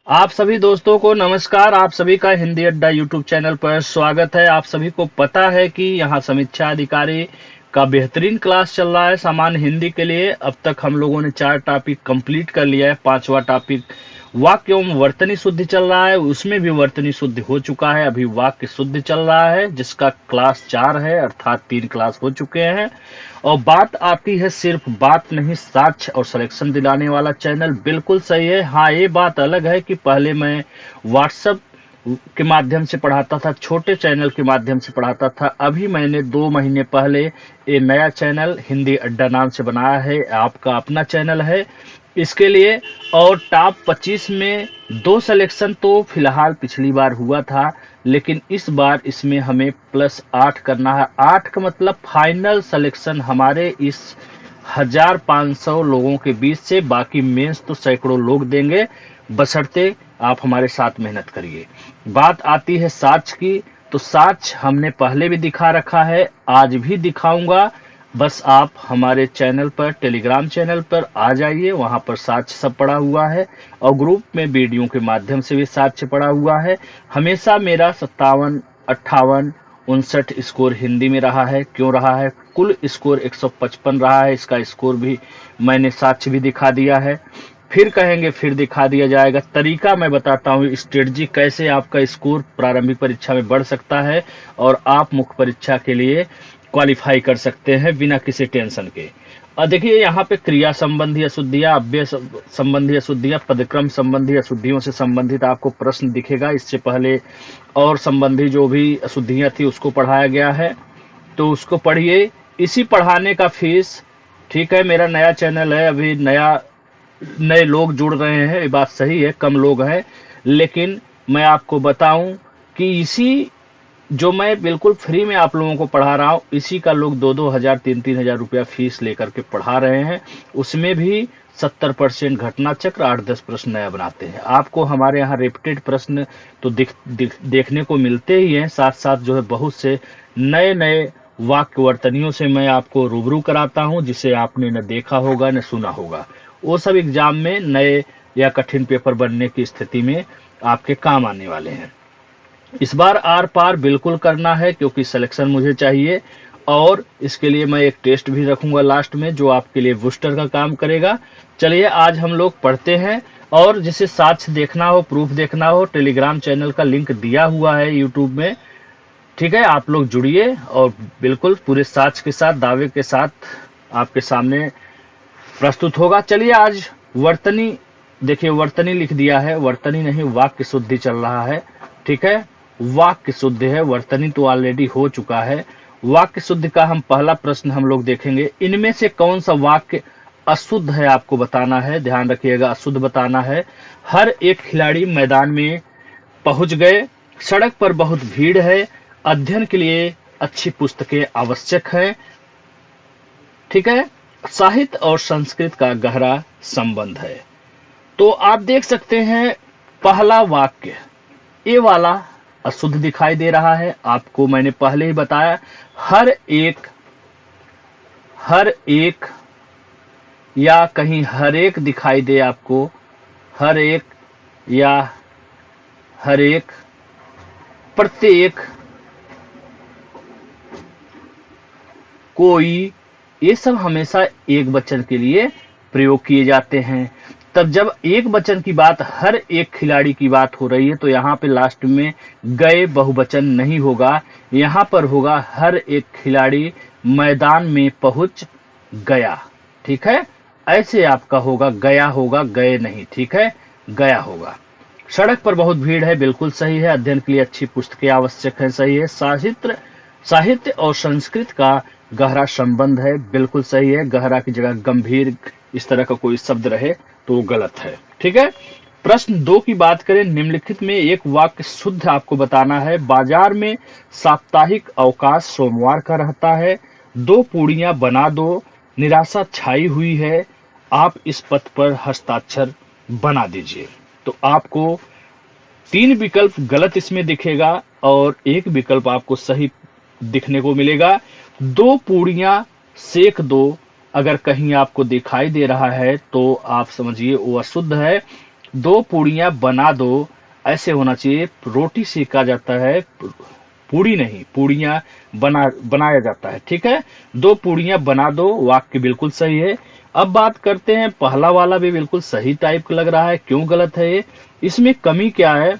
आप सभी दोस्तों को नमस्कार। आप सभी का हिंदी अड्डा यूट्यूब चैनल पर स्वागत है। आप सभी को पता है कि यहाँ समीक्षा अधिकारी का बेहतरीन क्लास चल रहा है सामान्य हिंदी के लिए। अब तक हम लोगों ने 4 टॉपिक कंप्लीट कर लिया है। 5वां टॉपिक वाक्य एवं वर्तनी शुद्धि चल रहा है, उसमें भी वर्तनी शुद्धि हो चुका है। अभी वाक्य शुद्धि चल रहा है जिसका क्लास 4 है, अर्थात 3 क्लास हो चुके हैं। और बात आती है सिर्फ बात नहीं, साक्ष्य और सिलेक्शन दिलाने वाला चैनल। बिल्कुल सही है। हाँ, ये बात अलग है कि पहले मैं व्हाट्सएप के माध्यम से पढ़ाता था, छोटे चैनल के माध्यम से पढ़ाता था। अभी मैंने 2 महीने पहले ये नया चैनल हिंदी अड्डा नाम से बनाया है, आपका अपना चैनल है इसके लिए। और टॉप 25 में 2 सिलेक्शन तो फिलहाल पिछली बार हुआ था, लेकिन इस बार इसमें हमें +8 करना है। 8 का मतलब फाइनल सिलेक्शन हमारे इस 1500 लोगों के बीच से। बाकी मेंस तो सैकड़ों लोग देंगे, बशर्ते आप हमारे साथ मेहनत करिए। बात आती है साक्ष्य की, तो साक्ष्य हमने पहले भी दिखा रखा है, आज भी दिखाऊंगा। बस आप हमारे चैनल पर, टेलीग्राम चैनल पर आ जाइए, वहां पर साक्ष्य सब पड़ा हुआ है और ग्रुप में वीडियो के माध्यम से भी साक्ष्य पड़ा हुआ है। हमेशा मेरा 57, 58, 59 स्कोर हिंदी में रहा है। क्यों रहा है? कुल स्कोर 155 रहा है। इसका स्कोर भी मैंने साक्ष्य भी दिखा दिया है। फिर कहेंगे फिर दिखा दिया जाएगा। तरीका मैं बताता हूँ, स्ट्रेटजी कैसे आपका स्कोर प्रारंभिक परीक्षा में बढ़ सकता है और आप मुख्य परीक्षा के लिए क्वालिफाई कर सकते हैं बिना किसी टेंशन के। और देखिए यहाँ पे क्रिया संबंधी अशुद्धियां, अव्यय संबंधी अशुद्धियां, पदक्रम संबंधी अशुद्धियों से संबंधित आपको प्रश्न दिखेगा। इससे पहले और संबंधी जो भी अशुद्धियां थी उसको पढ़ाया गया है, तो उसको पढ़िए। इसी पढ़ाने का फीस, ठीक है, मेरा नया चैनल है, अभी नए लोग जुड़ रहे हैं, ये बात सही है, कम लोग हैं, लेकिन मैं आपको बताऊं कि इसी जो मैं बिल्कुल फ्री में आप लोगों को पढ़ा रहा हूँ, इसी का लोग 2-2 हजार, 3-3 हजार रुपया फीस लेकर के पढ़ा रहे हैं। उसमें भी 70% घटना चक्र, 8-10 प्रश्न नया बनाते हैं। आपको हमारे यहाँ रिपीटेड प्रश्न तो देखने को मिलते ही हैं, साथ साथ जो है बहुत से नए नए वाक्य वर्तनियों से मैं आपको रूबरू कराता हूँ, जिसे आपने न देखा होगा न सुना होगा। वो सब एग्जाम में नए या कठिन पेपर बनने की स्थिति में आपके काम आने वाले हैं। इस बार आर पार बिल्कुल करना है, क्योंकि सिलेक्शन मुझे चाहिए। और इसके लिए मैं एक टेस्ट भी रखूंगा लास्ट में, जो आपके लिए बूस्टर का काम करेगा। चलिए आज हम लोग पढ़ते हैं। और जिसे साक्ष्य देखना हो, प्रूफ देखना हो, टेलीग्राम चैनल का लिंक दिया हुआ है यूट्यूब में, ठीक है, आप लोग जुड़िए और बिल्कुल पूरे साक्ष्य के साथ, दावे के साथ आपके सामने प्रस्तुत होगा। चलिए आज वर्तनी, देखिए वर्तनी लिख दिया है, वर्तनी नहीं वाक्य शुद्धि चल रहा है, ठीक है, वाक्य शुद्ध है, वर्तनी तो ऑलरेडी हो चुका है। वाक्य शुद्ध का हम पहला प्रश्न हम लोग देखेंगे। इनमें से कौन सा वाक्य अशुद्ध है आपको बताना है, ध्यान रखिएगा, अशुद्ध बताना है। हर एक खिलाड़ी मैदान में पहुंच गए, सड़क पर बहुत भीड़ है, अध्ययन के लिए अच्छी पुस्तकें आवश्यक है, ठीक है, साहित्य और संस्कृत का गहरा संबंध है। तो आप देख सकते हैं पहला वाक्य, ये वाला अशुद्ध दिखाई दे रहा है। आपको मैंने पहले ही बताया, हर एक या कहीं हर एक दिखाई दे आपको, हर एक या हर एक, प्रत्येक, कोई, ये सब हमेशा एक वचन के लिए प्रयोग किए जाते हैं। तब जब एक वचन की बात, हर एक खिलाड़ी की बात हो रही है, तो यहाँ पे लास्ट में गए बहुवचन नहीं होगा, यहाँ पर होगा हर एक खिलाड़ी मैदान में पहुंच गया, ठीक है। ऐसे आपका होगा, गया होगा, गए नहीं, ठीक है, गया होगा। सड़क पर बहुत भीड़ है, बिल्कुल सही है। अध्ययन के लिए अच्छी पुस्तकें आवश्यक है, सही है। साहित्य और संस्कृत का गहरा संबंध है, बिल्कुल सही है। गहरा की जगह गंभीर, इस तरह का कोई शब्द रहे तो वो गलत है, ठीक है। प्रश्न 2 की बात करें, निम्नलिखित में एक वाक्य शुद्ध आपको बताना है। बाजार में साप्ताहिक अवकाश सोमवार का रहता है, 2 पूड़ियां बना दो, निराशा छाई हुई है, आप इस पथ पर हस्ताक्षर बना दीजिए। तो आपको 3 विकल्प गलत इसमें दिखेगा और 1 विकल्प आपको सही दिखने को मिलेगा। 2 पूड़ियां सेक दो, अगर कहीं आपको दिखाई दे रहा है तो आप समझिए वो अशुद्ध है। दो पूड़ियां बना दो, ऐसे होना चाहिए। रोटी सेका जाता है, पूड़ी नहीं, पूड़ियां बनाया जाता है। ठीक है, दो पूड़ियां बना दो, वाक्य बिल्कुल सही है। अब बात करते हैं, पहला वाला भी बिल्कुल सही टाइप का लग रहा है, क्यों गलत है ये? इसमें कमी क्या है?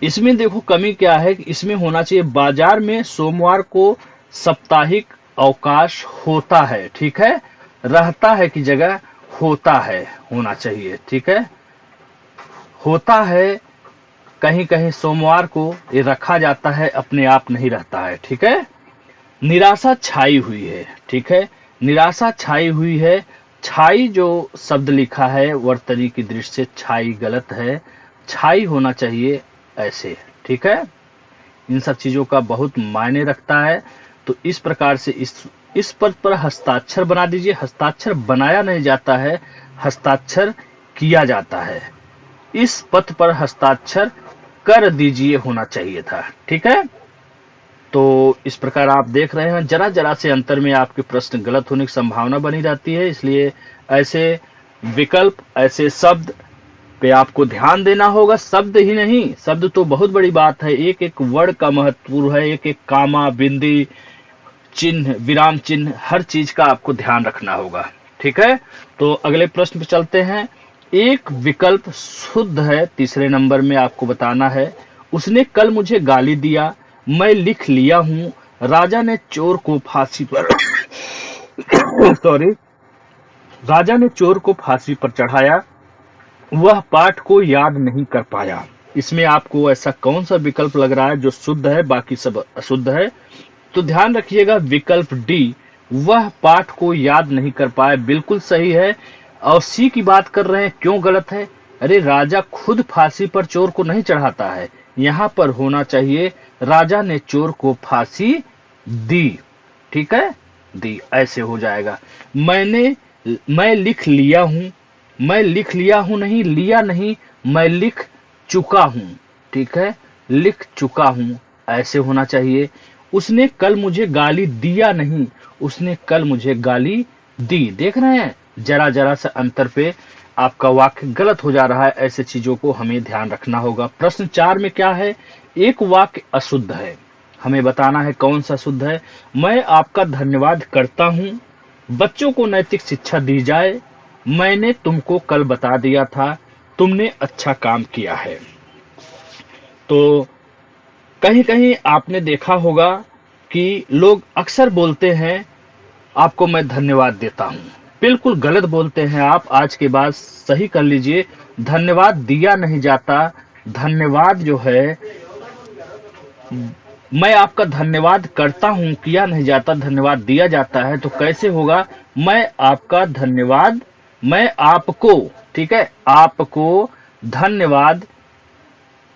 इसमें देखो कमी क्या है कि इसमें होना चाहिए बाजार में सोमवार को साप्ताहिक अवकाश होता है। ठीक है, रहता है की जगह होता है होना चाहिए। ठीक है, होता है, कहीं कहीं सोमवार को ये रखा जाता है, अपने आप नहीं रहता है। ठीक है, निराशा छाई हुई है। ठीक है, निराशा छाई हुई है। छाई जो शब्द लिखा है वर्तनी की दृष्टि से छाई गलत है, छाई होना चाहिए ऐसे। ठीक है, इन सब चीजों का बहुत मायने रखता है। तो इस प्रकार से इस पद पर हस्ताक्षर बना दीजिए। हस्ताक्षर बनाया नहीं जाता है, हस्ताक्षर किया जाता है। इस पद पर हस्ताक्षर कर दीजिए होना चाहिए था। ठीक है, तो इस प्रकार आप देख रहे हैं जरा जरा से अंतर में आपके प्रश्न गलत होने की संभावना बनी रहती है। इसलिए ऐसे विकल्प, ऐसे शब्द पे आपको ध्यान देना होगा। शब्द ही नहीं, शब्द तो बहुत बड़ी बात है, एक एक वर्ड का महत्वपूर्ण है, एक एक कामा, बिंदी, चिन्ह, विराम चिन्ह, हर चीज का आपको ध्यान रखना होगा। ठीक है, तो अगले प्रश्न पे चलते हैं। एक विकल्प शुद्ध है, तीसरे नंबर में आपको बताना है। उसने कल मुझे गाली दिया, मैं लिख लिया हूं, राजा ने चोर को फांसी पर सॉरी, राजा ने चोर को फांसी पर चढ़ाया, वह पाठ को याद नहीं कर पाया। इसमें आपको ऐसा कौन सा विकल्प लग रहा है जो शुद्ध है, बाकी सब अशुद्ध है? तो ध्यान रखिएगा, विकल्प डी, वह पाठ को याद नहीं कर पाया, बिल्कुल सही है। और सी की बात कर रहे हैं, क्यों गलत है? अरे राजा खुद फांसी पर चोर को नहीं चढ़ाता है, यहाँ पर होना चाहिए राजा ने चोर को फांसी दी। ठीक है, दी, ऐसे हो जाएगा। मैं लिख लिया हूं, मैं लिख लिया हूं नहीं, लिया नहीं, मैं लिख चुका हूं। ठीक है, लिख चुका हूं, ऐसे होना चाहिए। उसने कल मुझे गाली दिया नहीं, उसने कल मुझे गाली दी। देख रहे हैं, जरा जरा से अंतर पे आपका वाक्य गलत हो जा रहा है। ऐसे चीजों को हमें ध्यान रखना होगा। प्रश्न 4 में क्या है? एक वाक्य अशुद्ध है, हमें बताना है कौन सा शुद्ध है। मैं आपका धन्यवाद करता हूं, बच्चों को नैतिक शिक्षा दी जाए, मैंने तुमको कल बता दिया था, तुमने अच्छा काम किया है। तो कहीं कहीं आपने देखा होगा कि लोग अक्सर बोलते हैं आपको मैं धन्यवाद देता हूं, बिल्कुल गलत बोलते हैं आप। आज के बाद सही कर लीजिए, धन्यवाद दिया नहीं जाता, धन्यवाद जो है मैं आपका धन्यवाद करता हूं किया नहीं जाता, धन्यवाद दिया जाता है। तो कैसे होगा? मैं आपका धन्यवाद, मैं आपको, ठीक है, आपको धन्यवाद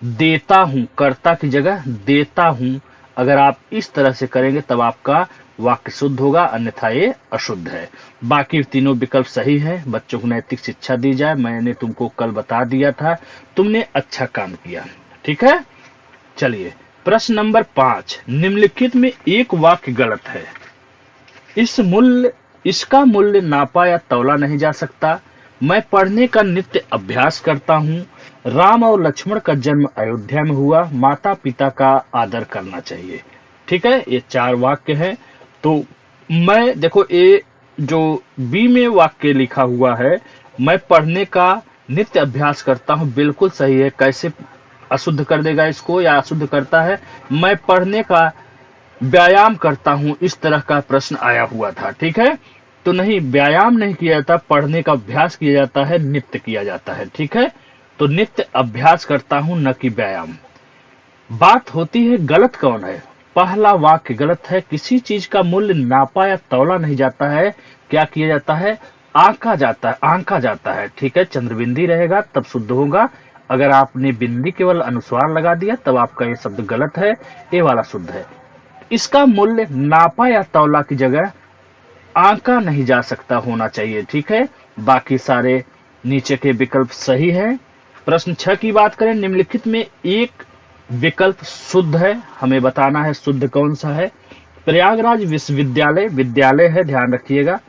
देता हूं, कर्ता की जगह देता हूं। अगर आप इस तरह से करेंगे तब आपका वाक्य शुद्ध होगा, अन्यथा ये अशुद्ध है। बाकी तीनों विकल्प सही है। बच्चों को नैतिक शिक्षा दी जाए, मैंने तुमको कल बता दिया था, तुमने अच्छा काम किया। ठीक है, चलिए प्रश्न नंबर 5, निम्नलिखित में एक वाक्य गलत है। इसका मूल्य नापा या तौला नहीं जा सकता। मैं पढ़ने का नित्य अभ्यास करता हूँ। राम और लक्ष्मण का जन्म अयोध्या में हुआ। माता पिता का आदर करना चाहिए। ठीक है, ये 4 वाक्य हैं। तो मैं देखो, ये जो बी में वाक्य लिखा हुआ है, मैं पढ़ने का नित्य अभ्यास करता हूँ, बिल्कुल सही है। कैसे अशुद्ध कर देगा इसको या अशुद्ध करता है? मैं पढ़ने का व्यायाम करता हूं, इस तरह का प्रश्न आया हुआ था। ठीक है, तो नहीं, व्यायाम नहीं किया जाता, पढ़ने का अभ्यास किया जाता है, नित्य किया जाता है। ठीक है, तो नित्य अभ्यास करता हूं, न कि व्यायाम। बात होती है गलत कौन है? पहला वाक्य गलत है। किसी चीज का मूल्य नापा या तौला नहीं जाता है, क्या किया जाता है? आंका जाता है, आंका जाता है। ठीक है, चंद्रबिंदी रहेगा तब शुद्ध होगा। अगर आपने बिंदी केवल अनुस्वार लगा दिया तब आपका ये शब्द गलत है, ये वाला शुद्ध है। इसका मूल्य नापा या तौला की जगह आंका नहीं जा सकता होना चाहिए। ठीक है, बाकी सारे नीचे के विकल्प सही है। प्रश्न 6 की बात करें, निम्नलिखित में एक विकल्प शुद्ध है, हमें बताना है शुद्ध कौन सा है। प्रयागराज विश्वविद्यालय, विद्यालय है, ध्यान रखिएगा,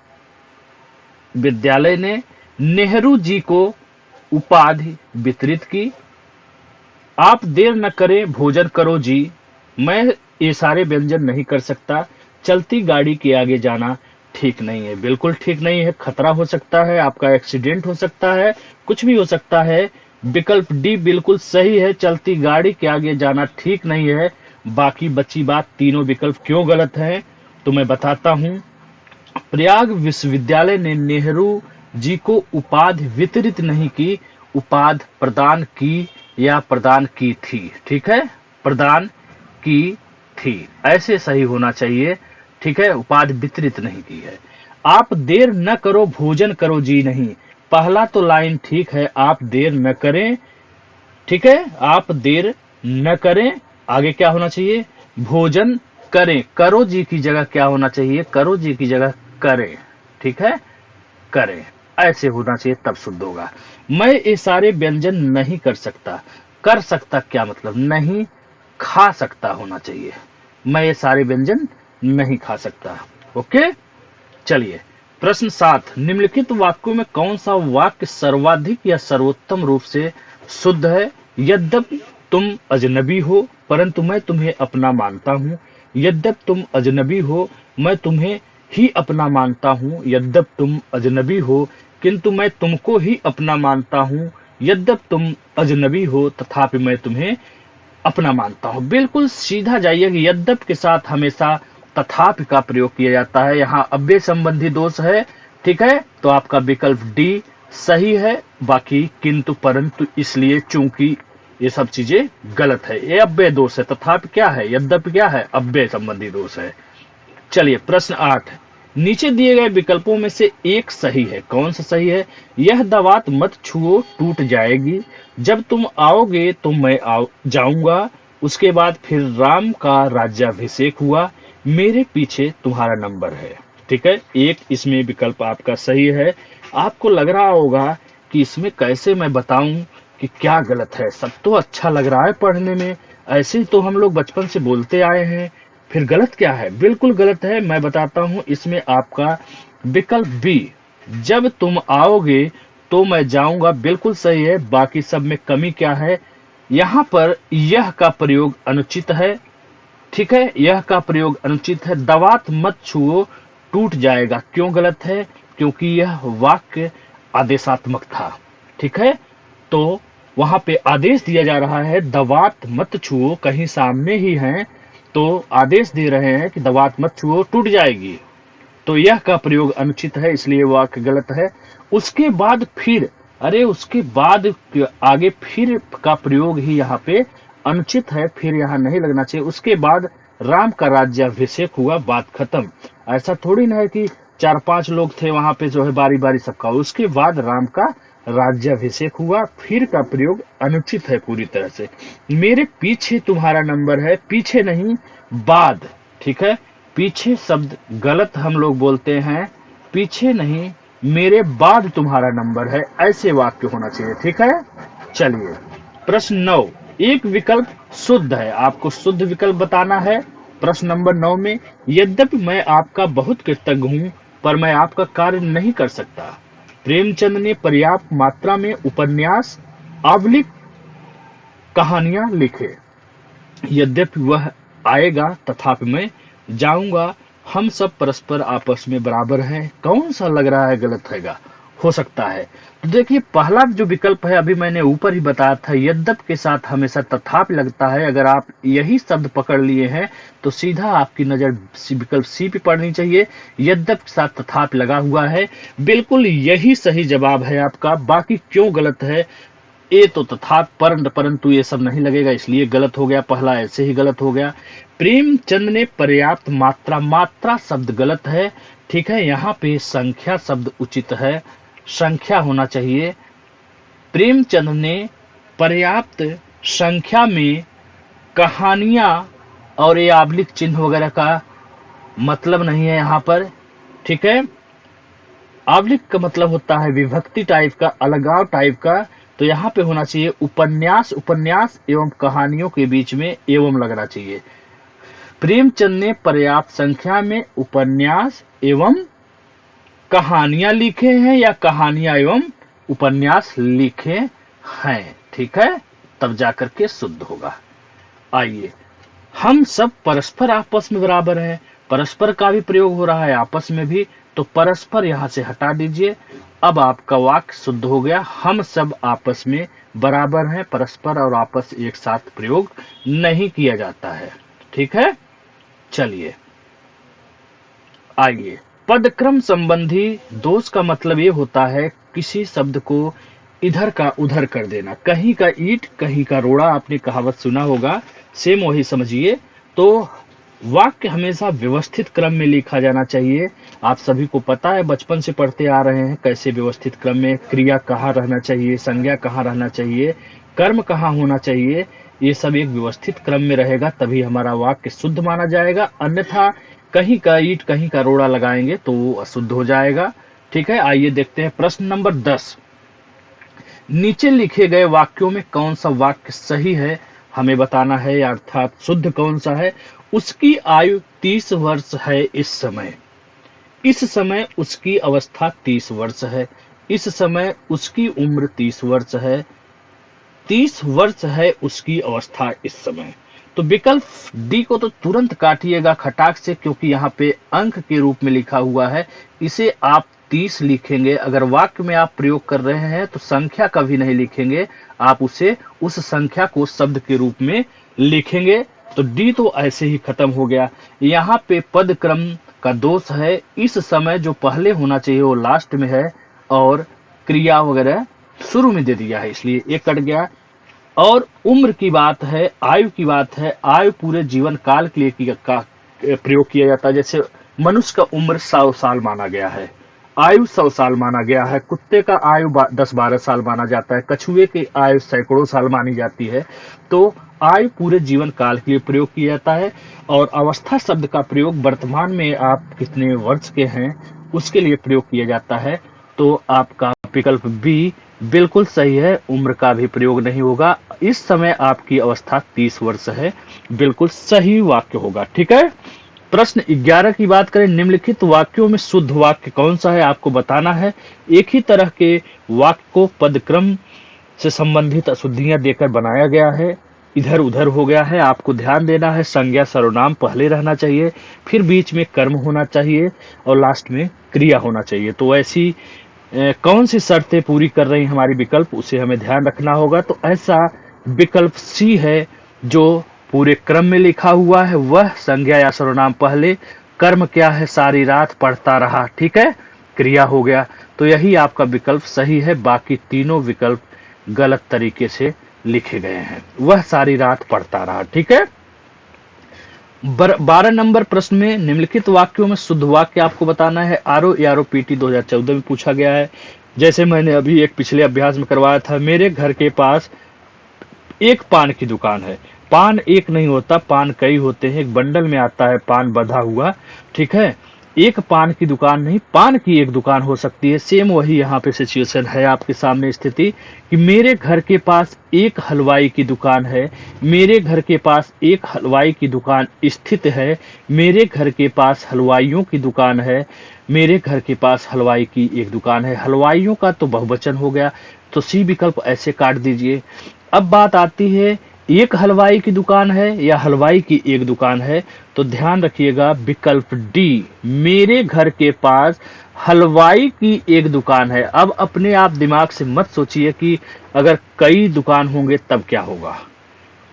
विद्यालय ने नेहरू जी को उपाधि वितरित की। आप देर न करें भोजन करो जी, मैं ये सारे व्यंजन नहीं कर सकता। चलती गाड़ी के आगे जाना ठीक नहीं है। बिल्कुल ठीक नहीं है, खतरा हो सकता है, आपका एक्सीडेंट हो सकता है, कुछ भी हो सकता है। विकल्प डी बिल्कुल सही है, चलती गाड़ी के आगे जाना ठीक नहीं है। बाकी बची बात तीनों विकल्प क्यों गलत हैं तो मैं बताता हूं। प्रयाग विश्वविद्यालय ने नेहरू जी को उपाधि वितरित नहीं की, उपाधि प्रदान की या प्रदान की थी। ठीक है, प्रदान की थी, ऐसे सही होना चाहिए। ठीक है, उपाधि वितरित नहीं की है। आप देर न करो भोजन करो जी नहीं, पहला तो लाइन ठीक है, आप देर न करें। ठीक है, आप देर न करें, आगे क्या होना चाहिए, भोजन करें। करो जी की जगह क्या होना चाहिए, करो जी की जगह करें। ठीक है, करें, ऐसे होना चाहिए तब शुद्ध होगा। मैं ये सारे व्यंजन नहीं कर सकता, कर सकता क्या मतलब, नहीं खा सकता होना चाहिए। मैं ये सारे व्यंजन नहीं खा सकता। ओके, चलिए प्रश्न 7, निम्नलिखित वाक्यों में कौन सा वाक्य सर्वाधिक या सर्वोत्तम रूप से शुद्ध है। यद्यपि तुम अजनबी हो परंतु मैं तुम्हें अपना मानता हूँ। यद्यपि तुम अजनबी हो मैं तुम्हें ही अपना मानता हूँ। यद्यपि तुम अजनबी हो किंतु मैं तुमको ही अपना मानता हूँ। यद्यपि तुम अजनबी हो तथापि मैं तुम्हें अपना मानता हूं। बिल्कुल सीधा जाइए कि यद्यप के साथ हमेशा तथापि का प्रयोग किया जाता है। यहाँ अव्यय संबंधी दोष है। ठीक है, तो आपका विकल्प डी सही है। बाकी किंतु परंतु इसलिए चूंकि ये सब चीजें गलत है, ये अव्यय दोष है। तथापि क्या है, यद्यप क्या है, अव्यय संबंधी दोष है। चलिए प्रश्न 8, नीचे दिए गए विकल्पों में से एक सही है। कौन सा सही है। यह दवात मत छुओ टूट जाएगी, जब तुम आओगे तो मैं जाऊंगा, उसके बाद फिर राम का राज्याभिषेक हुआ, मेरे पीछे तुम्हारा नंबर है। ठीक है, एक इसमें विकल्प आपका सही है। आपको लग रहा होगा कि इसमें कैसे मैं बताऊं कि क्या गलत है। सब तो अच्छा लग रहा है पढ़ने में, ऐसे तो हम लोग बचपन से बोलते आए हैं, फिर गलत क्या है। बिल्कुल गलत है, मैं बताता हूं। इसमें आपका विकल्प बी, जब तुम आओगे तो मैं जाऊंगा, बिल्कुल सही है। बाकी सब में कमी क्या है, यहाँ पर यह का प्रयोग अनुचित है। ठीक है, यह का प्रयोग अनुचित है। दवात मत छुओ टूट जाएगा क्यों गलत है, क्योंकि यह वाक्य आदेशात्मक था। ठीक है, तो वहां पे आदेश दिया जा रहा है दवात मत छुओ, कहीं सामने ही है तो आदेश दे रहे हैं कि दवात मत छुओ टूट जाएगी, तो यह का प्रयोग अनुचित है, इसलिए वाक्य गलत है। उसके बाद फिर, अरे उसके बाद आगे फिर का प्रयोग ही यहाँ पे अनुचित है, फिर यहाँ नहीं लगना चाहिए। उसके बाद राम का राज्याभिषेक हुआ, बात खत्म। ऐसा थोड़ी ना है कि 4-5 लोग थे वहां पे जो है बारी बारी सबका, उसके बाद राम का राज्याभिषेक हुआ, फिर का प्रयोग अनुचित है पूरी तरह से। मेरे पीछे तुम्हारा नंबर है, पीछे नहीं बाद। ठीक है, पीछे शब्द गलत हम लोग बोलते हैं, पीछे नहीं मेरे बाद तुम्हारा नंबर है, ऐसे वाक्य होना चाहिए। ठीक है, चलिए प्रश्न 9, एक विकल्प शुद्ध है, आपको शुद्ध विकल्प बताना है। प्रश्न नंबर 9 में, यद्यपि मैं आपका बहुत कृतज्ञ हूं पर मैं आपका कार्य नहीं कर सकता। प्रेमचंद ने पर्याप्त मात्रा में उपन्यास, आवलिक कहानियां लिखे, यद्यपि वह आएगा तथापि मैं जाऊंगा, हम सब परस्पर आपस में बराबर हैं। कौन सा लग रहा है गलत हैगा, हो सकता है। तो देखिए पहला जो विकल्प है अभी मैंने ऊपर ही बताया था, यद्यपि के साथ हमेशा तथापि लगता है। अगर आप यही शब्द पकड़ लिए हैं तो सीधा आपकी नजर विकल्प सी पे पड़नी चाहिए। यद्यपि के साथ तथापि लगा हुआ है, बिल्कुल यही सही जवाब है आपका। बाकी क्यों गलत है, ये तो तथा परंतु ये सब नहीं लगेगा, इसलिए गलत हो गया। पहला ऐसे ही गलत हो गया। प्रेमचंद ने पर्याप्त मात्रा, मात्रा शब्द गलत है। ठीक है, यहाँ पे संख्या शब्द उचित है, संख्या होना चाहिए। प्रेमचंद ने पर्याप्त संख्या में कहानियां, और ये आबलिक चिन्ह वगैरह का मतलब नहीं है यहाँ पर। ठीक है, आवलिक का मतलब होता है विभक्ति टाइप का, अलगाव टाइप का, तो यहाँ पे होना चाहिए उपन्यास, उपन्यास एवं कहानियों के बीच में एवं लगना चाहिए। प्रेमचंद ने पर्याप्त संख्या में उपन्यास एवं कहानियां लिखे हैं, या कहानियां एवं उपन्यास लिखे हैं, ठीक है, तब जाकर के शुद्ध होगा। आइए, हम सब परस्पर आपस में बराबर हैं, परस्पर का भी प्रयोग हो रहा है आपस में भी, तो परस्पर यहां से हटा दीजिए। अब आपका वाक्य शुद्ध हो गया। हम सब आपस में बराबर हैं, परस्पर और आपस एक साथ प्रयोग नहीं किया जाता है, ठीक है। चलिए आइए, पदक्रम संबंधी दोष का मतलब ये होता है किसी शब्द को इधर का उधर कर देना। कहीं का ईंट कहीं का रोड़ा, आपने कहावत सुना होगा, सेम वही समझिए। तो वाक्य हमेशा व्यवस्थित क्रम में लिखा जाना चाहिए। आप सभी को पता है, बचपन से पढ़ते आ रहे हैं कैसे व्यवस्थित क्रम में, क्रिया कहाँ रहना चाहिए, संज्ञा कहाँ रहना चाहिए, कर्म कहाँ होना चाहिए, ये सब एक व्यवस्थित क्रम में रहेगा तभी हमारा वाक्य शुद्ध माना जाएगा। अन्यथा कहीं का ईंट कहीं का रोड़ा लगाएंगे तो वो अशुद्ध हो जाएगा, ठीक है। आइए देखते हैं प्रश्न नंबर 10। नीचे लिखे गए वाक्यों में कौन सा वाक्य सही है हमें बताना है, अर्थात शुद्ध कौन सा है। उसकी आयु 30 वर्ष है इस समय, इस समय उसकी अवस्था 30 वर्ष है, इस समय उसकी उम्र 30 वर्ष है, 30 वर्ष है उसकी अवस्था इस समय। तो विकल्प डी को तो तुरंत काटिएगा खटाक से, क्योंकि यहाँ पे अंक के रूप में लिखा हुआ है। इसे आप 30 लिखेंगे। अगर वाक्य में आप प्रयोग कर रहे हैं तो संख्या कभी नहीं लिखेंगे, आप उसे उस संख्या को शब्द के रूप में लिखेंगे। तो डी तो ऐसे ही खत्म हो गया। यहाँ पे पद क्रम का दोष है, इस समय जो पहले होना चाहिए वो लास्ट में है, और क्रिया वगैरह शुरू में दे दिया है, इसलिए ये कट गया। और उम्र की बात है, आयु की बात है, आयु पूरे जीवन काल के लिए प्रयोग किया जाता है। जैसे मनुष्य का उम्र 100 साल माना गया है, आयु 100 साल माना गया है, कुत्ते का आयु 10-12 साल माना जाता है, कछुए की आयु सैकड़ों साल मानी जाती है। तो आयु पूरे जीवन काल के लिए प्रयोग किया जाता है। और अवस्था शब्द का प्रयोग वर्तमान में आप कितने वर्ष के हैं उसके लिए प्रयोग किया जाता है। तो आपका विकल्प बी बिल्कुल सही है, उम्र का भी प्रयोग नहीं होगा। इस समय आपकी अवस्था 30 वर्ष है, बिल्कुल सही वाक्य होगा, ठीक है। प्रश्न 11 की बात करें, निम्नलिखित वाक्यों में शुद्ध वाक्य कौन सा है आपको बताना है। एक ही तरह के वाक्य को पदक्रम से संबंधित अशुद्धियां देकर बनाया गया है, इधर उधर हो गया है, आपको ध्यान देना है। संज्ञा सर्वनाम पहले रहना चाहिए, फिर बीच में कर्म होना चाहिए और लास्ट में क्रिया होना चाहिए। तो ऐसी कौन सी शर्तें पूरी कर रही हमारी विकल्प, उसे हमें ध्यान रखना होगा। तो ऐसा विकल्प सी है जो पूरे क्रम में लिखा हुआ है, वह संज्ञा या सर्वनाम पहले, कर्म क्या है, सारी रात पढ़ता रहा, ठीक है, क्रिया हो गया। तो यही आपका विकल्प सही है, बाकी तीनों विकल्प गलत तरीके से लिखे गए हैं। वह सारी रात पढ़ता रहा, ठीक है। 12 नंबर प्रश्न में निम्नलिखित वाक्यों में शुद्ध वाक्य आपको बताना है। ROEROPT 2014 में पूछा गया है। जैसे मैंने अभी एक पिछले अभ्यास में करवाया था, मेरे घर के पास एक पान की दुकान है। पान एक नहीं होता, पान कई होते हैं, एक बंडल में आता है पान बंधा हुआ, ठीक है। एक पान की दुकान नहीं, पान की एक दुकान हो सकती है। सेम वही यहाँ पे सिचुएशन है आपके सामने स्थिति कि मेरे घर के पास एक हलवाई की दुकान है, मेरे घर के पास एक हलवाई की दुकान स्थित है, मेरे घर के पास हलवाइयों की दुकान है, मेरे घर के पास हलवाई की एक दुकान है। हलवाइयों का तो बहुवचन हो गया, तो सी विकल्प ऐसे काट दीजिए। अब बात आती है एक हलवाई की दुकान है या हलवाई की एक दुकान है, तो ध्यान रखिएगा विकल्प डी, मेरे घर के पास हलवाई की एक दुकान है। अब अपने आप दिमाग से मत सोचिए कि अगर कई दुकान होंगे तब क्या होगा,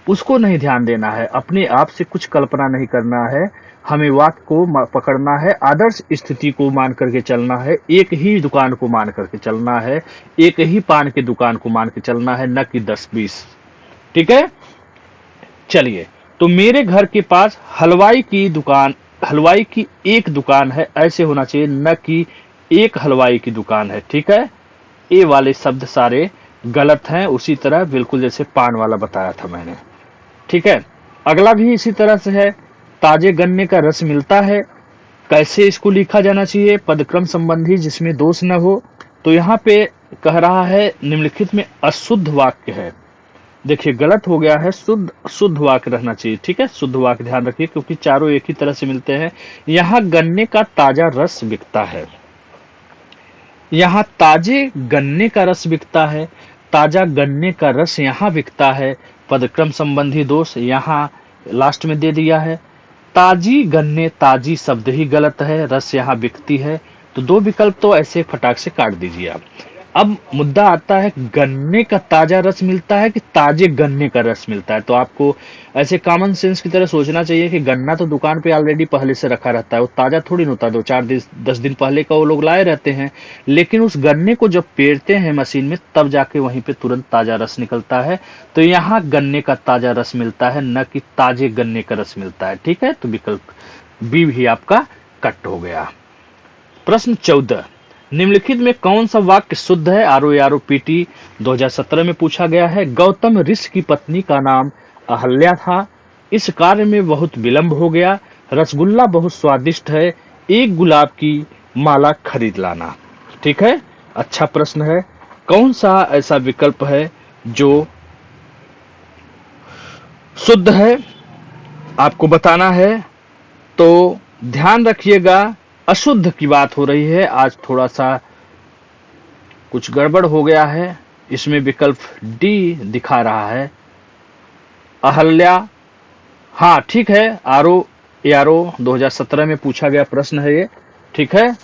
उसको नहीं ध्यान देना है। अपने आप से कुछ कल्पना नहीं करना है, हमें वाक्य को पकड़ना है, आदर्श स्थिति को मान करके चलना है, एक ही दुकान को मान करके चलना है, एक ही पान की दुकान को मान के चलना है, न कि 10-20, ठीक है। चलिए, तो मेरे घर के पास हलवाई की एक दुकान है, ऐसे होना चाहिए, न कि एक हलवाई की दुकान है, ठीक है। ए वाले शब्द सारे गलत हैं, उसी तरह बिल्कुल जैसे पान वाला बताया था मैंने, ठीक है। अगला भी इसी तरह से है, ताजे गन्ने का रस मिलता है, कैसे इसको लिखा जाना चाहिए, पदक्रम संबंधी जिसमें दोष न हो। तो यहाँ पे कह रहा है निम्नलिखित में अशुद्ध वाक्य है, देखिए गलत हो गया है, शुद्ध वाक्य रहना चाहिए, ठीक है। शुद्ध वाक्य ध्यान रखिए, क्योंकि चारों एक ही तरह से मिलते हैं। यहाँ गन्ने का ताजा रस बिकता है, यहाँ ताजे गन्ने का रस बिकता है, ताजा गन्ने का रस यहाँ बिकता है। पदक्रम संबंधी दोष यहाँ लास्ट में दे दिया है। ताजी गन्ने, ताजी शब्द ही गलत है, रस यहाँ बिकती है। तो दो विकल्प तो ऐसे फटाक से काट दीजिए आप। अब मुद्दा आता है, गन्ने का ताजा रस मिलता है कि ताजे गन्ने का रस मिलता है। तो आपको ऐसे कॉमन सेंस की तरह सोचना चाहिए कि गन्ना तो दुकान पे ऑलरेडी पहले से रखा रहता है, वो ताजा थोड़ी न होता है, 2-4 दिन 10 दिन पहले का वो लोग लाए रहते हैं। लेकिन उस गन्ने को जब पेरते हैं मशीन में, तब जाके वहीं पे तुरंत ताजा रस निकलता है। तो यहाँ गन्ने का ताजा रस मिलता है, न कि ताजे गन्ने का रस मिलता है। ठीक है, तो विकल्प बी भी आपका कट हो गया। प्रश्न 14, निम्नलिखित में कौन सा वाक्य शुद्ध है? ROPT 2017 में पूछा गया है। गौतम ऋषि की पत्नी का नाम अहल्या था, इस कार्य में बहुत विलंब हो गया। रसगुल्ला बहुत स्वादिष्ट है, एक गुलाब की माला खरीद लाना। ठीक है, अच्छा प्रश्न है। कौन सा ऐसा विकल्प है जो शुद्ध है, आपको बताना है। तो ध्यान रखिएगा, अशुद्ध की बात हो रही है। आज थोड़ा सा कुछ गड़बड़ हो गया है, इसमें विकल्प डी दिखा रहा है, अहल्या। हाँ ठीक है, RO 2017 में पूछा गया प्रश्न है ये। ठीक है,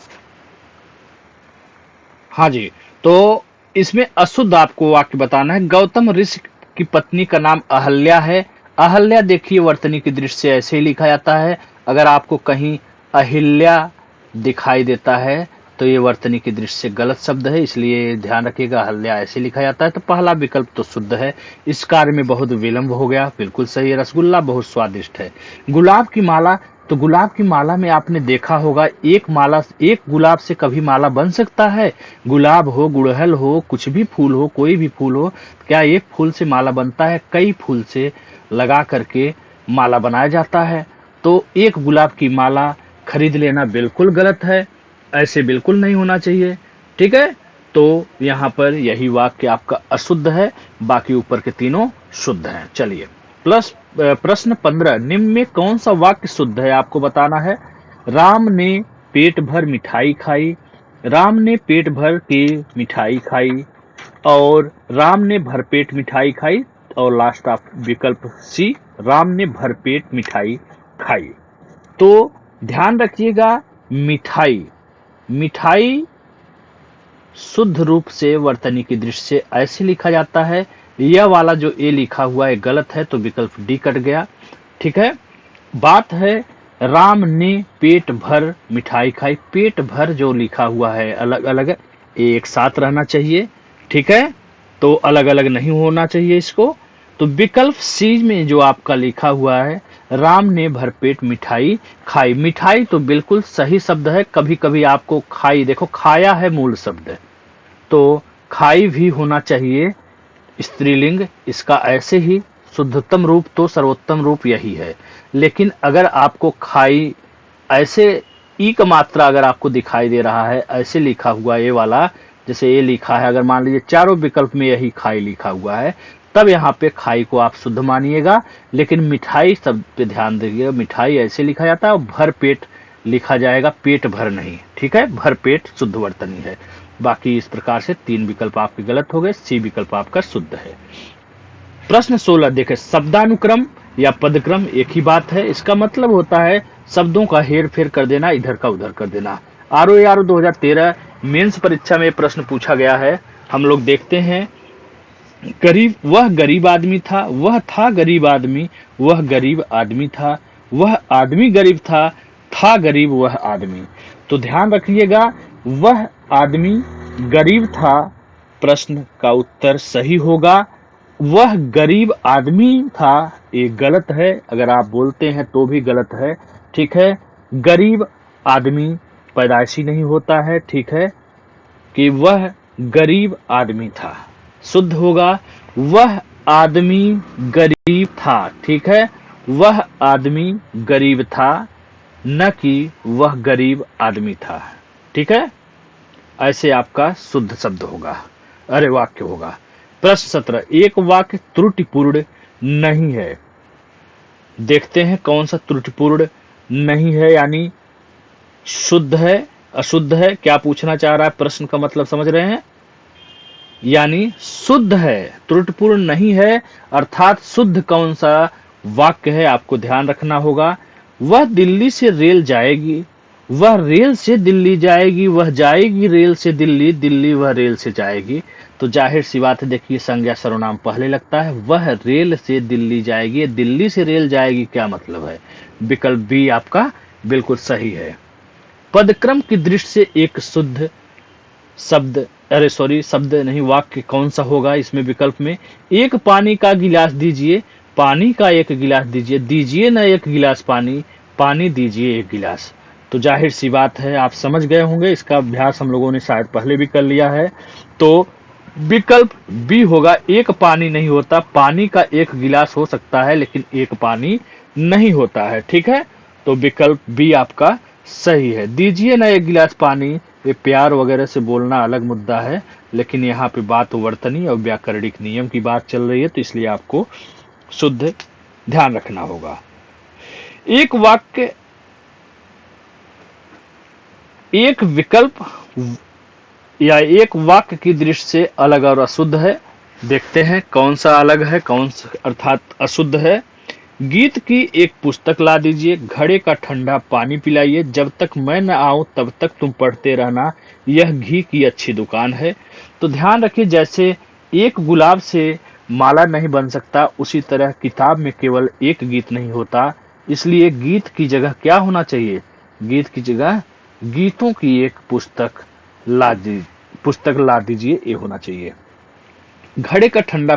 हाँ जी। तो इसमें अशुद्ध आपको वाक्य बताना है। गौतम ऋषि की पत्नी का नाम अहल्या है। अहल्या देखिए वर्तनी की दृष्टि से ऐसे ही लिखा जाता है। अगर आपको कहीं अहिल्या दिखाई देता है तो ये वर्तनी की दृष्टि से गलत शब्द है, इसलिए ध्यान रखिएगा, अहल्या ऐसे लिखा जाता है। तो पहला विकल्प तो शुद्ध है। इस कार्य में बहुत विलंब हो गया, बिल्कुल सही है। रसगुल्ला बहुत स्वादिष्ट है। गुलाब की माला, तो गुलाब की माला में आपने देखा होगा, एक गुलाब से कभी माला बन सकता है? गुलाब हो, गुड़हल हो, कुछ भी फूल हो, कोई भी फूल हो, क्या एक फूल से माला बनता है? कई फूल से लगा करके माला बनाया जाता है। तो एक गुलाब की माला खरीद लेना बिल्कुल गलत है, ऐसे बिल्कुल नहीं होना चाहिए। ठीक है, तो यहाँ पर यही वाक्य आपका अशुद्ध है, बाकी ऊपर के तीनों शुद्ध हैं। चलिए प्रश्न 15, निम्न में कौन सा वाक्य शुद्ध है, आपको बताना है। राम ने पेट भर मिठाई खाई, राम ने पेट भर के मिठाई खाई, और राम ने भरपेट मिठाई खाई, और लास्ट ऑफ विकल्प सी, राम ने भरपेट मिठाई खाई। तो ध्यान रखिएगा, मिठाई, मिठाई शुद्ध रूप से वर्तनी की दृष्टि से ऐसे लिखा जाता है। यह वाला जो ए लिखा हुआ है गलत है, तो विकल्प डी कट गया। ठीक है, बात है राम ने पेट भर मिठाई खाई, पेट भर जो लिखा हुआ है अलग अलग, एक साथ रहना चाहिए। ठीक है, तो अलग अलग नहीं होना चाहिए इसको। तो विकल्प सी में जो आपका लिखा हुआ है, राम ने भरपेट मिठाई खाई, मिठाई तो बिल्कुल सही शब्द है। कभी कभी आपको खाई, देखो खाया है मूल शब्द, तो खाई भी होना चाहिए स्त्रीलिंग, इसका ऐसे ही शुद्धतम रूप तो सर्वोत्तम रूप यही है। लेकिन अगर आपको खाई ऐसे ई का मात्रा अगर आपको दिखाई दे रहा है, ऐसे लिखा हुआ ये वाला, जैसे ये लिखा है, अगर मान लीजिए चारों विकल्प में यही खाई लिखा हुआ है, तब यहाँ पे खाई को आप शुद्ध मानिएगा। लेकिन मिठाई शब्द पे ध्यान दीजिएगा, मिठाई ऐसे लिखा जाता है और भर पेट लिखा जाएगा, पेट भर नहीं। ठीक है, भर पेट शुद्ध वर्तनी है। बाकी इस प्रकार से 3 विकल्प आपके गलत हो गए, सी विकल्प आपका शुद्ध है। प्रश्न 16 देखें, शब्दानुक्रम या पदक्रम एक ही बात है। इसका मतलब होता है शब्दों का हेर फेर कर देना, इधर का उधर कर देना। ROA 2013 मेंस परीक्षा में प्रश्न पूछा गया है। हम लोग देखते हैं, वह गरीब आदमी था, वह था गरीब आदमी, वह गरीब आदमी था, वह आदमी गरीब था गरीब वह आदमी। तो ध्यान रखिएगा, वह आदमी गरीब था, प्रश्न का उत्तर सही होगा। वह गरीब आदमी था, ये गलत है, अगर आप बोलते हैं तो भी गलत है। ठीक है, गरीब आदमी पैदाइशी नहीं होता है। ठीक है, कि वह गरीब आदमी था, शुद्ध होगा वह आदमी गरीब था। ठीक है, वह आदमी गरीब था, न कि वह गरीब आदमी था। ठीक है, ऐसे आपका शुद्ध शब्द होगा, अरे वाक्य होगा। प्रश्न 17, एक वाक्य त्रुटिपूर्ण नहीं है। देखते हैं कौन सा त्रुटिपूर्ण नहीं है, यानी शुद्ध है। अशुद्ध है। क्या पूछना चाह रहा है, प्रश्न का मतलब समझ रहे हैं? यानी शुद्ध है, त्रुटिपूर्ण नहीं है। अर्थात शुद्ध कौन सा वाक्य है आपको ध्यान रखना होगा। वह दिल्ली से रेल जाएगी, वह रेल से दिल्ली जाएगी, वह जाएगी रेल से दिल्ली, दिल्ली वह रेल से जाएगी। तो जाहिर सी बात है, देखिए संज्ञा सर्वनाम पहले लगता है। वह रेल से दिल्ली जाएगी, दिल्ली से रेल जाएगी, क्या मतलब है? विकल्प बी आपका बिल्कुल सही है। पदक्रम की दृष्टि से एक शुद्ध शब्द, अरे सॉरी, शब्द नहीं, वाक्य कौन सा होगा इसमें विकल्प में? एक पानी का गिलास दीजिए, पानी का एक गिलास दीजिए, दीजिए ना एक गिलास पानी, पानी दीजिए एक गिलास। तो जाहिर सी बात है, आप समझ गए होंगे, इसका अभ्यास हम लोगों ने शायद पहले भी कर लिया है। तो विकल्प बी होगा। एक पानी नहीं होता, पानी का एक गिलास हो सकता है लेकिन एक पानी नहीं होता है। ठीक है, तो विकल्प बी आपका सही है। दीजिए ना एक गिलास पानी, ये प्यार वगैरह से बोलना अलग मुद्दा है, लेकिन यहाँ पे बात वर्तनी और व्याकरणिक नियम की बात चल रही है, तो इसलिए आपको शुद्ध ध्यान रखना होगा। एक वाक्य, एक विकल्प या एक वाक्य की दृष्टि से अलग और अशुद्ध है। देखते हैं कौन सा अलग है, कौन सा अर्थात अशुद्ध है। गीत की एक पुस्तक ला दीजिए, घड़े का ठंडा पानी पिलाइए, जब तक मैं न आऊं तब तक तुम पढ़ते रहना, यह घी की अच्छी दुकान है। तो ध्यान रखिए, जैसे एक गुलाब से माला नहीं बन सकता, उसी तरह किताब में केवल एक गीत नहीं होता। इसलिए गीत की जगह क्या होना चाहिए? गीत की जगह गीतों की एक पुस्तक ला दीजिए, ये होना चाहिए। घड़े का ठंडा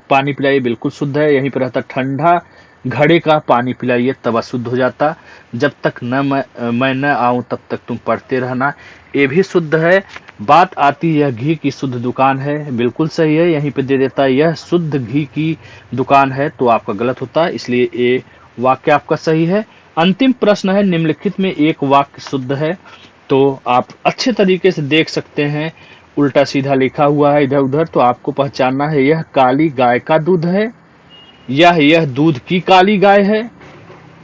पानी पिलाइए, बिल्कुल शुद्ध है। यहीं पर रहता ठंडा घड़े का पानी पिलाइए, तब अशुद्ध हो जाता। जब तक मैं न आऊं तब तक तुम पढ़ते रहना, ये भी शुद्ध है। बात आती यह घी की शुद्ध दुकान है, बिल्कुल सही है। यहीं पे दे देता यह शुद्ध घी की दुकान है, तो आपका गलत होता है, इसलिए ये वाक्य आपका सही है। अंतिम प्रश्न है, निम्नलिखित में एक वाक्य शुद्ध है। तो आप अच्छे तरीके से देख सकते हैं, उल्टा सीधा लिखा हुआ है इधर उधर, तो आपको पहचानना है, यह काली गाय का दूध है, यह दूध की काली गाय है,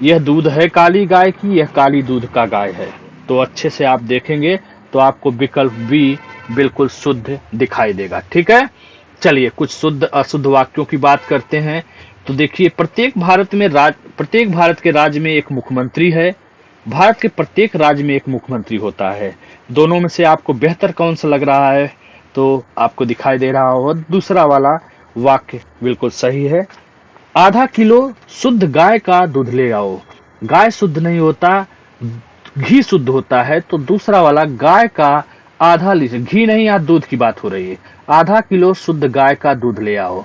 यह दूध है काली गाय की, यह काली दूध का गाय है। तो अच्छे से आप देखेंगे तो आपको विकल्प बी बिल्कुल शुद्ध दिखाई देगा। ठीक है, चलिए कुछ शुद्ध अशुद्ध वाक्यों की बात करते हैं। तो देखिए, प्रत्येक भारत के राज्य में एक मुख्यमंत्री है। भारत के प्रत्येक राज्य में एक मुख्यमंत्री होता है। दोनों में से आपको बेहतर कौन सा लग रहा है? तो आपको दिखाई दे रहा होगा दूसरा वाला वाक्य बिल्कुल सही है। आधा किलो शुद्ध गाय का दूध ले आओ। गाय शुद्ध नहीं होता, घी शुद्ध होता है। तो दूसरा वाला गाय का आधा लीटर, घी नहीं, यहाँ दूध की बात हो रही है। आधा किलो शुद्ध गाय का दूध ले आओ।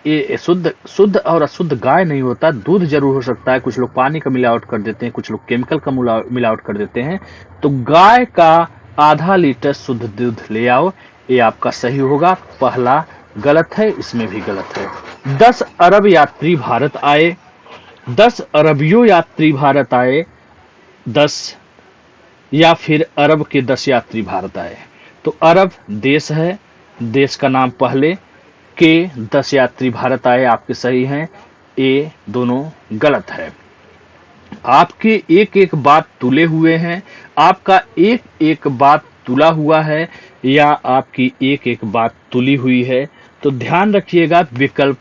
ये शुद्ध और अशुद्ध गाय नहीं होता, दूध जरूर हो सकता है। कुछ लोग पानी का मिलावट कर देते हैं, कुछ लोग केमिकल का मिलावट कर देते हैं। तो गाय का आधा लीटर शुद्ध दूध ले आओ, ये आपका सही होगा। पहला गलत है, इसमें भी गलत है। 10 अरब यात्री भारत आए, 10 अरबियों यात्री भारत आए, 10 या फिर अरब के 10 यात्री भारत आए। तो अरब देश है, देश का नाम पहले, के 10 यात्री भारत आए आपके सही हैं, ए दोनों गलत है। आपके एक एक बात तुले हुए हैं, आपका एक एक बात तुला हुआ है या आपकी एक एक बात तुली हुई है। तो ध्यान रखिएगा, विकल्प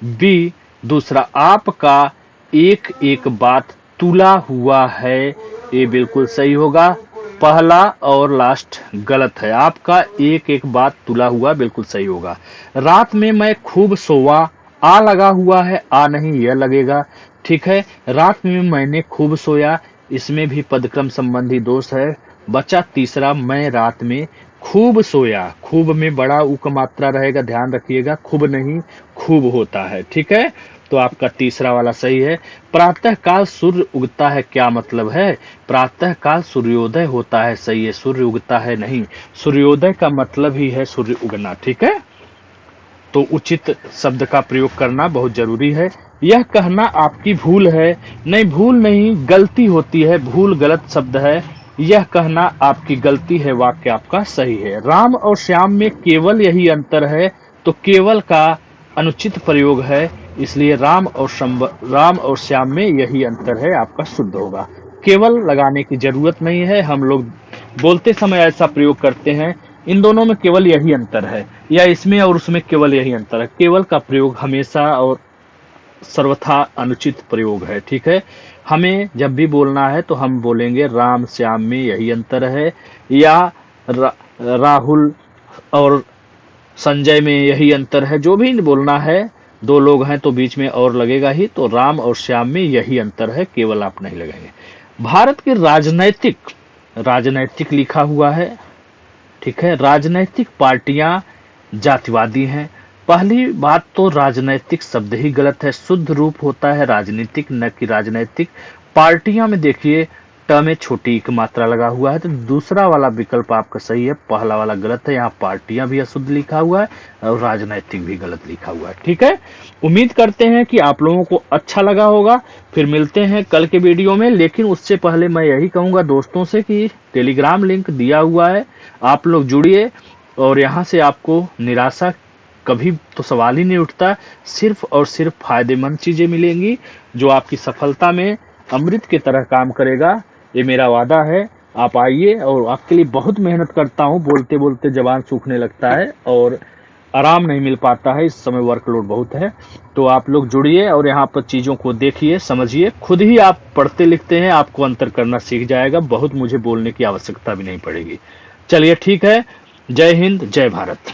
बी दूसरा, आपका एक एक बात तुला हुआ है, ये बिल्कुल सही होगा। पहला और लास्ट गलत है, आपका एक एक बात तुला हुआ बिल्कुल सही होगा। रात में मैं खूब सोवा, आ लगा हुआ है, आ नहीं यह लगेगा। ठीक है, रात में मैंने खूब सोया, इसमें भी पदक्रम संबंधी दोष है। बचा तीसरा, मैं रात में खूब सोया, खूब में बड़ा ऊ का मात्रा रहेगा, ध्यान रखिएगा, खूब नहीं खूब होता है। ठीक है, तो आपका तीसरा वाला सही है। प्रातः काल सूर्य उगता है, क्या मतलब है? प्रातः काल सूर्योदय होता है, सही है, सूर्य उगता है नहीं। सूर्योदय का मतलब ही है सूर्य उगना। ठीक है, तो उचित शब्द का प्रयोग करना बहुत जरूरी है। यह कहना आपकी भूल है, नहीं भूल नहीं, गलती होती है, भूल गलत शब्द है। यह कहना आपकी गलती है, वाक्य आपका सही है। राम और श्याम में केवल यही अंतर है, तो केवल का अनुचित प्रयोग है, इसलिए राम और श्याम में यही अंतर है, आपका शुद्ध होगा। केवल लगाने की जरूरत नहीं है, हम लोग बोलते समय ऐसा प्रयोग करते हैं। इन दोनों में केवल यही अंतर है, या इसमें और उसमें केवल यही अंतर है। केवल का प्रयोग हमेशा और सर्वथा अनुचित प्रयोग है, ठीक है। हमें जब भी बोलना है तो हम बोलेंगे राम श्याम में यही अंतर है, या राहुल और संजय में यही अंतर है। जो भी बोलना है, दो लोग हैं तो बीच में और लगेगा ही, तो राम और श्याम में यही अंतर है, केवल आप नहीं लगेंगे। भारत के राजनैतिक राजनैतिक लिखा हुआ है, ठीक है। राजनैतिक पार्टियां जातिवादी हैं। पहली बात तो राजनैतिक शब्द ही गलत है। शुद्ध रूप होता है राजनीतिक, न कि राजनैतिक। पार्टियां में देखिए ट में छोटी एक मात्रा लगा हुआ है, तो दूसरा वाला विकल्प आपका सही है, पहला वाला गलत है। यहाँ पार्टियां भी अशुद्ध लिखा हुआ है और राजनैतिक भी गलत लिखा हुआ है, ठीक है। उम्मीद करते हैं कि आप लोगों को अच्छा लगा होगा। फिर मिलते हैं कल के वीडियो में, लेकिन उससे पहले मैं यही कहूंगा दोस्तों से कि टेलीग्राम लिंक दिया हुआ है, आप लोग जुड़िए। और यहाँ से आपको निराशा कभी तो सवाल ही नहीं उठता, सिर्फ और सिर्फ फायदेमंद चीजें मिलेंगी जो आपकी सफलता में अमृत की तरह काम करेगा। ये मेरा वादा है। आप आइए, और आपके लिए बहुत मेहनत करता हूँ। बोलते बोलते जबान सूखने लगता है और आराम नहीं मिल पाता है, इस समय वर्कलोड बहुत है। तो आप लोग जुड़िए और यहाँ पर चीज़ों को देखिए, समझिए। खुद ही आप पढ़ते लिखते हैं, आपको अंतर करना सीख जाएगा। बहुत मुझे बोलने की आवश्यकता भी नहीं पड़ेगी। चलिए ठीक है। जय हिंद, जय भारत।